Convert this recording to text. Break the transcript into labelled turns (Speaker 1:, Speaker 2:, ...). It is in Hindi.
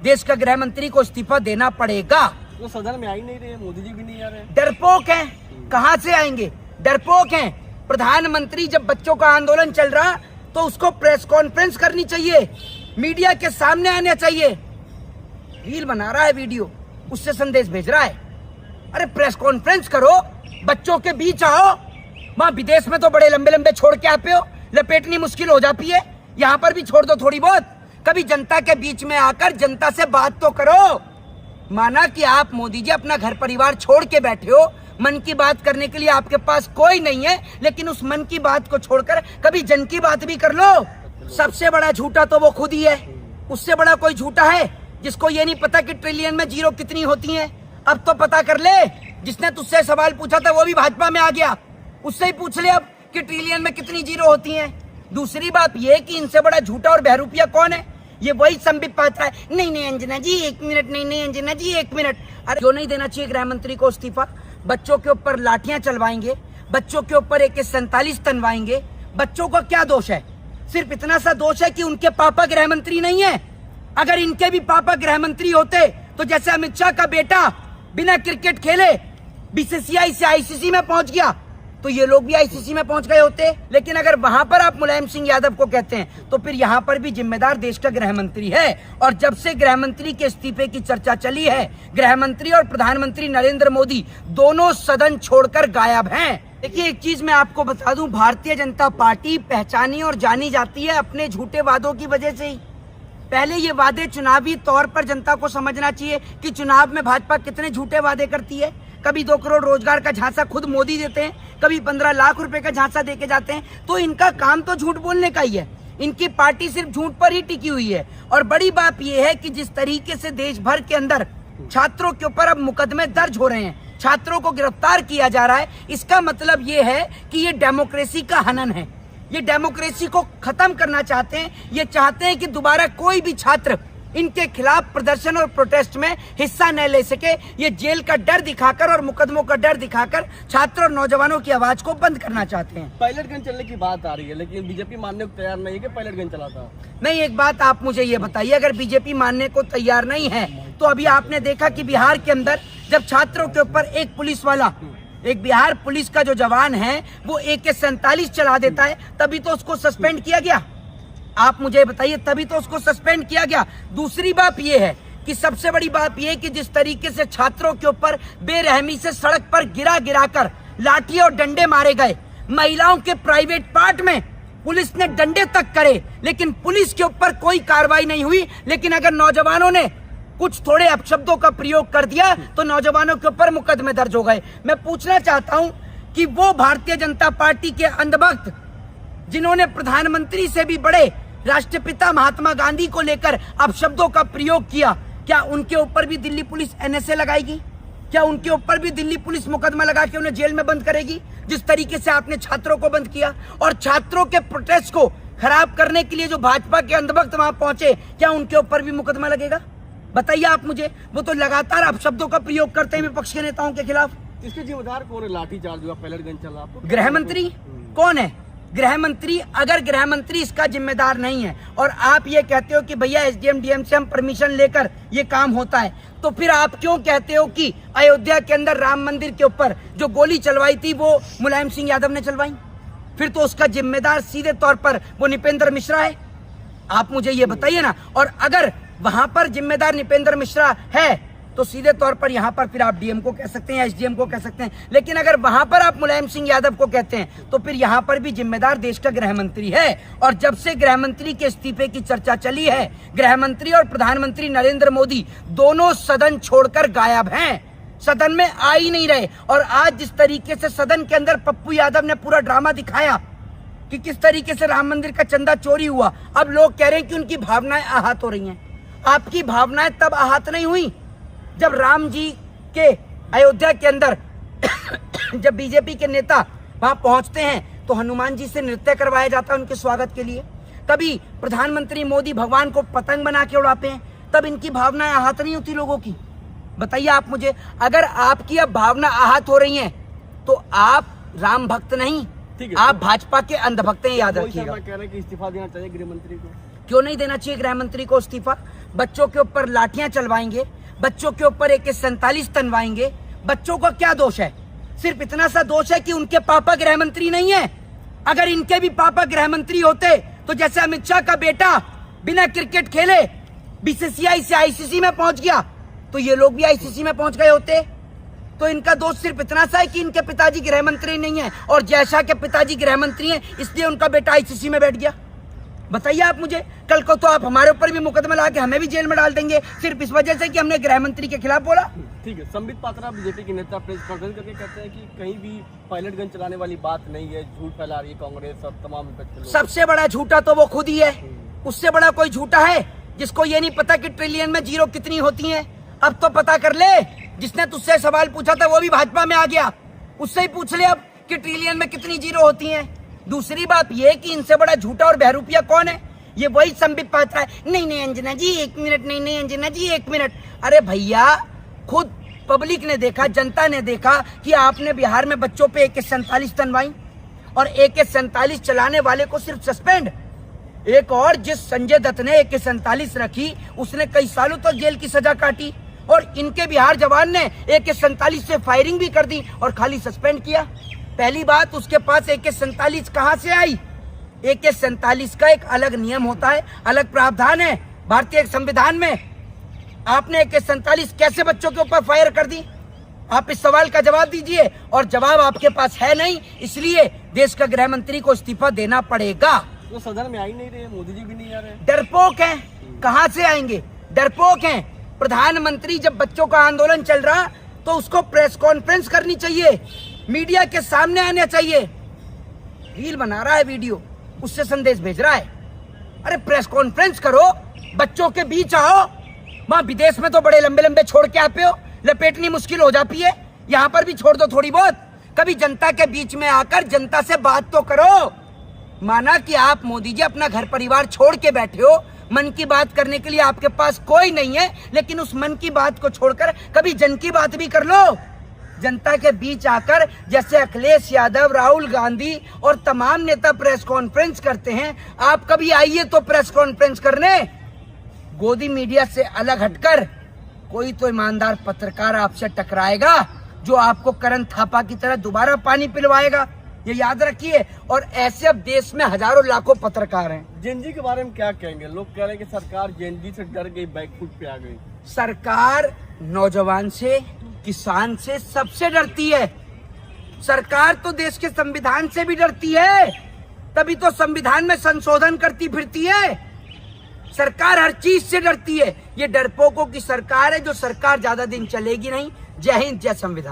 Speaker 1: देश का गृह मंत्री को इस्तीफा देना पड़ेगा।
Speaker 2: वो सदन में आ ही नहीं रहे, मोदी जी भी नहीं आ रहे।
Speaker 1: डरपोक हैं, कहां से आएंगे? डरपोक हैं। प्रधानमंत्री जब बच्चों का आंदोलन चल रहा तो उसको प्रेस कॉन्फ्रेंस करनी चाहिए, मीडिया के सामने आना चाहिए। रील बना रहा है, वीडियो, उससे संदेश भेज रहा है। अरे प्रेस कॉन्फ्रेंस करो, बच्चों के बीच आओ। वहां विदेश में तो बड़े लंबे लंबे छोड़ के आते हो, लपेटनी मुश्किल हो जाती है। यहाँ पर भी छोड़ दो थोड़ी बहुत। कभी जनता के बीच में आकर जनता से बात तो करो। माना कि आप मोदी जी अपना घर परिवार छोड़ के बैठे हो, मन की बात करने के लिए आपके पास कोई नहीं है, लेकिन उस मन की बात को छोड़कर कभी जन की बात भी कर लो। सबसे बड़ा झूठा तो वो खुद ही है। उससे बड़ा कोई झूठा है जिसको ये नहीं पता कि ट्रिलियन में जीरो कितनी होती है? अब तो पता कर ले। जिसने तुझसे सवाल पूछा था वो भी भाजपा में आ गया, उससे ही पूछ ले अब कि ट्रिलियन में कितनी जीरो होती हैं। दूसरी बात ये कि इनसे बड़ा झूठा और बहरूपिया कौन है? ये वही संबित पात्रा है। नहीं अंजना जी 1 मिनट, नहीं अंजना जी 1 मिनट। अरे क्यों नहीं देना चाहिए गृह मंत्री को इस्तीफा? बच्चों के ऊपर लाठियां चलवाएंगे, बच्चों के ऊपर AK-47 तनवाएंगे। बच्चों का क्या दोष है? सिर्फ इतना सा दोष है कि उनके पापा गृह मंत्री नहीं है। अगर इनके भी पापा गृह मंत्री होते तो जैसे अमित शाह का बेटा बिना क्रिकेट खेले BCCI से ICC में पहुंच गया तो ये लोग भी ICC में पहुंच गए होते। लेकिन अगर वहां पर आप मुलायम सिंह यादव को कहते हैं तो फिर यहाँ पर भी जिम्मेदार देश का गृह मंत्री है। और जब से गृह मंत्री के इस्तीफे की चर्चा चली है, गृह मंत्री और प्रधानमंत्री नरेंद्र मोदी दोनों सदन छोड़कर गायब हैं। देखिए एक चीज मैं आपको बता दूं, भारतीय जनता पार्टी पहचानी और जानी जाती है अपने झूठे वादों की वजह से ही। पहले ये वादे चुनावी तौर पर जनता को समझना चाहिए कि चुनाव में भाजपा कितने झूठे वादे करती है। कभी 2 करोड़ रोजगार का झांसा खुद मोदी देते हैं, कभी 15 लाख रुपए का झांसा देके जाते हैं। तो इनका काम तो झूठ बोलने का ही है। इनकी पार्टी सिर्फ झूठ पर ही टिकी हुई है। और बड़ी बात यह है कि जिस तरीके से देश भर के अंदर छात्रों के ऊपर अब मुकदमे दर्ज हो रहे हैं, छात्रों को गिरफ्तार किया जा रहा है, इसका मतलब ये है कि ये डेमोक्रेसी का हनन है। ये डेमोक्रेसी को खत्म करना चाहते हैं। ये चाहते हैं कि दोबारा कोई भी छात्र इनके खिलाफ प्रदर्शन और प्रोटेस्ट में हिस्सा न ले सके। ये जेल का डर दिखाकर और मुकदमों का डर दिखाकर छात्रों और नौजवानों की आवाज को बंद करना चाहते हैं।
Speaker 2: पायलट गन चलने की बात आ रही है, लेकिन बीजेपी मानने को तैयार नहीं है कि पायलट गन चलाता।
Speaker 1: नहीं, एक बात आप मुझे ये बताइए, अगर बीजेपी मानने को तैयार नहीं है तो अभी आपने देखा कि बिहार के अंदर जब छात्रों के ऊपर एक पुलिस वाला, एक बिहार पुलिस का जो जवान है वो AK-47 चला देता है, तभी तो उसको सस्पेंड किया गया। आप मुझे बताइए, तभी तो उसको सस्पेंड किया गया। दूसरी बात ये है कि सबसे बड़ी बात ये कि जिस तरीके से छात्रों के ऊपर बेरहमी से सड़क पर गिरा कर लाठी और डंडे मारे गए, महिलाओं के प्राइवेट पार्ट में पुलिस ने डंडे तक करे, लेकिन पुलिस के ऊपर कोई कार्रवाई नहीं हुई। लेकिन अगर नौजवानों ने कुछ थोड़े अपशब्दों का प्रयोग कर दिया तो नौजवानों के ऊपर मुकदमे दर्ज हो गए। मैं पूछना चाहता हूं कि वो भारतीय जनता पार्टी के अंधभक्त जिन्होंने प्रधानमंत्री से भी बड़े राष्ट्रपिता महात्मा गांधी को लेकर अपशब्दों का प्रयोग किया, क्या उनके ऊपर भी दिल्ली पुलिस NSA लगाएगी? क्या उनके ऊपर भी दिल्ली पुलिस मुकदमा लगा के उन्हें जेल में बंद करेगी? जिस तरीके से आपने छात्रों को बंद किया और छात्रों के प्रोटेस्ट को खराब करने के लिए जो भाजपा के अंधभक्त वहां पहुंचे, क्या उनके ऊपर भी मुकदमा लगेगा? बताइए आप मुझे। वो तो लगातार अपशब्दों का प्रयोग करते हैं विपक्ष के नेताओं के खिलाफ।
Speaker 2: इसके जिम्मेदार कौन है? लाठीचार्ज हुआ, पायलट गन चला,
Speaker 1: गृह मंत्री कौन है? गृह मंत्री, अगर गृह मंत्री इसका जिम्मेदार नहीं है और आप ये कहते हो कि भैया SDM DM से हम परमिशन लेकर ये काम होता है, तो फिर आप क्यों कहते हो कि अयोध्या के अंदर राम मंदिर के ऊपर जो गोली चलवाई थी वो मुलायम सिंह यादव ने चलवाई? फिर तो उसका जिम्मेदार सीधे तौर पर वो निपेंद्र मिश्रा है। आप मुझे ये बताइए ना। और अगर वहां पर जिम्मेदार निपेंद्र मिश्रा है तो सीधे तौर पर यहाँ पर फिर आप DM को कह सकते हैं, SDM को कह सकते हैं। लेकिन अगर वहां पर आप मुलायम सिंह यादव को कहते हैं तो फिर यहाँ पर भी जिम्मेदार देश का गृह मंत्री है। और जब से गृह मंत्री के इस्तीफे की चर्चा चली है, गृह मंत्री और प्रधानमंत्री नरेंद्र मोदी दोनों सदन छोड़कर गायब हैं, सदन में आ ही नहीं रहे। और आज जिस तरीके से सदन के अंदर पप्पू यादव ने पूरा ड्रामा दिखाया कि किस तरीके से राम मंदिर का चंदा चोरी हुआ, अब लोग कह रहे हैं कि उनकी भावनाएं आहत हो रही हैं। आपकी भावनाएं तब आहत नहीं हुई जब राम जी के अयोध्या के अंदर जब बीजेपी के नेता वहां पहुंचते हैं तो हनुमान जी से नृत्य करवाया जाता है उनके स्वागत के लिए। कभी प्रधानमंत्री मोदी भगवान को पतंग बना के उड़ाते हैं, तब इनकी भावनाएं आहत नहीं होती लोगों की? बताइए आप मुझे। अगर आपकी अब भावना आहत हो रही है तो आप राम भक्त नहीं, आप भाजपा के अंधभक्त हैं, याद रखिएगा।
Speaker 2: कह रहे हैं कि इस्तीफा देना चाहिए गृह मंत्री को।
Speaker 1: क्यों नहीं देना चाहिए गृह मंत्री को इस्तीफा? बच्चों के ऊपर लाठियां चलवाएंगे, बच्चों के ऊपर AK-47 तनवाएंगे। बच्चों का क्या दोष है? सिर्फ इतना सा दोष है कि उनके पापा गृह मंत्री नहीं है। अगर इनके भी पापा गृह मंत्री होते तो जैसे अमित शाह का बेटा बिना क्रिकेट खेले BCCI से ICC में पहुंच गया, तो ये लोग भी ICC में पहुंच गए होते। तो इनका दोष सिर्फ इतना सा है कि इनके पिताजी गृह मंत्री नहीं है, और जयशाह के पिताजी गृह मंत्री हैं, इसलिए उनका बेटा ICC में बैठ गया। बताइए आप मुझे, कल को तो आप हमारे ऊपर भी मुकदमा ला के हमें भी जेल में डाल देंगे सिर्फ इस वजह से कि हमने गृह मंत्री के खिलाफ बोला।
Speaker 2: ठीक है, संबित पात्रा बीजेपी के नेता प्रेस कॉन्फ्रेंस करके कहते हैं कि कहीं भी पायलट गन चलाने वाली बात नहीं है, झूठ फैला रही है कांग्रेस और तमाम विपक्ष के लोग।
Speaker 1: सबसे बड़ा झूठा तो वो खुद ही है। उससे बड़ा कोई झूठा है जिसको ये नहीं पता कि ट्रिलियन में जीरो कितनी होती हैं? अब तो पता कर ले। जिसने तुझसे सवाल पूछा था वो भी भाजपा में आ गया, उससे ही पूछ ले अब कि ट्रिलियन में कितनी जीरो होती हैं। दूसरी बात ये कि इनसे बड़ा झूठा और बहरूपिया कौन है? ये वही संबित पात्रा है। नहीं अंजना जी 1 मिनट, नहीं अंजना जी 1 मिनट। अरे भैया, खुद पब्लिक ने देखा, जनता ने देखा कि आपने बिहार में बच्चों पे AK-47 तनवाई, और AK-47 चलाने वाले को सिर्फ सस्पेंड। एक और जिस संजय दत्त ने AK-47 रखी, उसने कई सालों तक जेल की सजा काटी, और इनके बिहार जवान ने AK-47 से फायरिंग भी कर दी और खाली सस्पेंड किया। पहली बात, उसके पास AK-47 कहां से आई? AK-47 का एक अलग नियम होता है, अलग प्रावधान है भारतीय संविधान में। आपने AK-47 कैसे बच्चों के ऊपर फायर कर दी? आप इस सवाल का जवाब दीजिए, और जवाब आपके पास है नहीं, इसलिए देश का गृह मंत्री को इस्तीफा देना पड़ेगा।
Speaker 2: वो सदन में आ ही नहीं रहे, मोदी जी भी नहीं आ रहे।
Speaker 1: डरपोक हैं, कहां से आएंगे? डरपोक हैं। प्रधानमंत्री जब बच्चों का आंदोलन चल रहा तो उसको प्रेस कॉन्फ्रेंस करनी चाहिए, मीडिया के सामने आना चाहिए। रील बना रहा है, वीडियो, उससे संदेश भेज रहा है। अरे प्रेस कॉन्फ्रेंस करो, बच्चों के बीच आओ। वहां विदेश में तो बड़े लंबे लंबे छोड़ के आते हो, लपेटनी मुश्किल हो जाती है। यहाँ पर भी छोड़ दो थोड़ी बहुत। कभी जनता के बीच में आकर जनता से बात तो करो। माना कि आप मोदी जी अपना घर परिवार छोड़ के बैठे हो, मन की बात करने के लिए आपके पास कोई नहीं है, लेकिन उस मन की बात को छोड़कर कभी जन की बात भी कर लो। जनता के बीच आकर, जैसे अखिलेश यादव, राहुल गांधी और तमाम नेता प्रेस कॉन्फ्रेंस करते हैं, आप कभी आइए तो प्रेस कॉन्फ्रेंस करने। गोदी मीडिया से अलग हटकर कोई तो ईमानदार पत्रकार आपसे टकराएगा जो आपको करण थापा की तरह दोबारा पानी पिलवाएगा, ये याद रखिए। और ऐसे अब देश में हजारों लाखों पत्रकार हैं।
Speaker 2: जेएनजी के बारे में क्या कहेंगे? लोग कह रहे हैं कि सरकार जेएनजी से डर गई, बैकफुट पे आ गई।
Speaker 1: सरकार नौजवान से, किसान से, सबसे डरती है। सरकार तो देश के संविधान से भी डरती है, तभी तो संविधान में संशोधन करती फिरती है। सरकार हर चीज से डरती है। ये डरपोकों की सरकार है, जो सरकार ज्यादा दिन चलेगी नहीं। जय हिंद, जय संविधान।